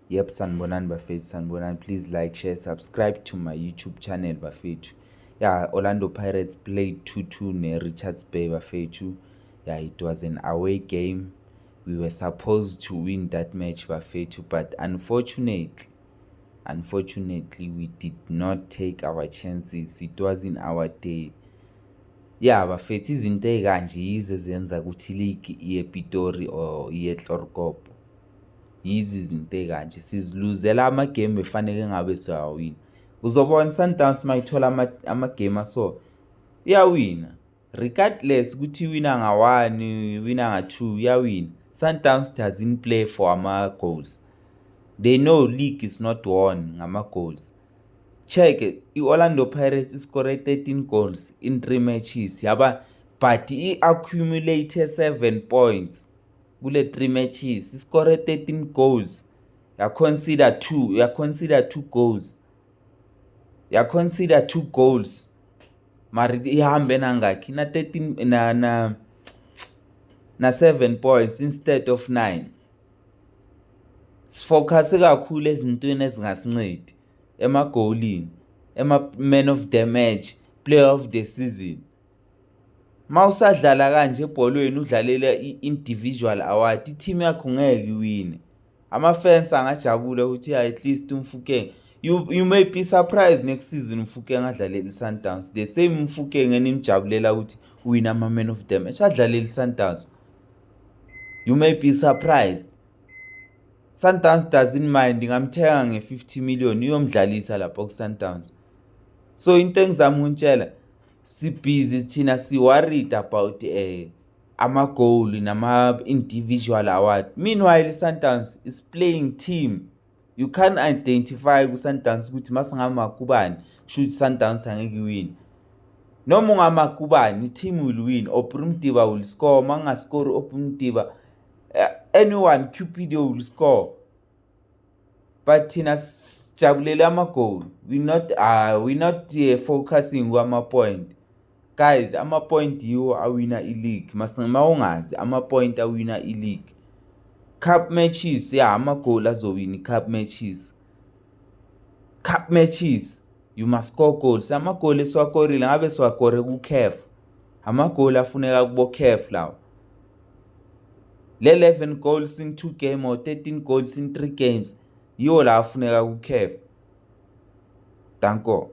Yep, sanibonani bafethu, sanibonani. Please like, share, subscribe to my YouTube channel bafethu. Yeah, Orlando Pirates played 2-2 ne-Richards Bay bafethu. Yeah, it was an away game. We were supposed to win that match bafethu, but unfortunately we did not take our chances. It wasn't our day. Yeah, bafethu, izinto ey'kanje yizo ezenza ukuthi league iye Pitori or iye Hlorokopho. Yizi izinto ey'kanje siziluzela amagame efanele ngabe siyawina. Uzobona Sundowns mayithola amagame so iyawina regardless ukuthi iwina nga-1 iwina nga-2 iyawina. Sundowns doesn't play for ama-goals. They know league is not won ngama-goals. Check i-Orlando Pirates iscore 13 goals in 3 matches yaba but i-accumulate 7 points kule 3 matches. Iscore 13 goals. Consider 2 goals. Consider 2 goals. Mari ihambe nangakhi na 13 na 7 points instead of 9. Sifocus kakhulu ezintweni ezingasincedi emagolini, man of the match, player of the season. Mawusadlala kanje ebholweni udlalela i-individual award, i-team yakho ngeke iwine. Ama-fans angajabula ukuthi at least uMfukeng, you may be surprised next season uMfukeng adlalela i-Sundowns. The same uMfukeng enimjabulela ukuthi uwina ama-man of the match adlalela i-Sundowns. You may be surprised. Sundowns doesn't mind, ngamthenga nge-50 million uyomdlalisa lapho ku-Sundowns. So into engizama ukunitshela, si-busy thina si-worried about ama-goal nama-individual award. Meanwhile i-Sundowns is playing team. You can't identify ku-Sundowns ukuthi masingamakubani kusho ukuthi Sundowns angeke iwin. Noma ungamakubani i-team will win. Oprumdiba will score, mangascore Oprumdiba anyone Cupido will score. But thina sijabulele ama-goal. We're not focusing kwama-point. Guys, ama-point yiwo awina i-league. Mawungazi ama-point awina i-league. Cup matches, ama-goal azowina i-cup matches. Cup matches, you must score goals. Ama-goal esiwakorile ngabe siwakore ku-CAF. Ama-goal afuneka kubo-CAF lawo. Le-11 goals in 2 games or 13 goals in 3 games yiwo la afuneka ku-CAF. Danko.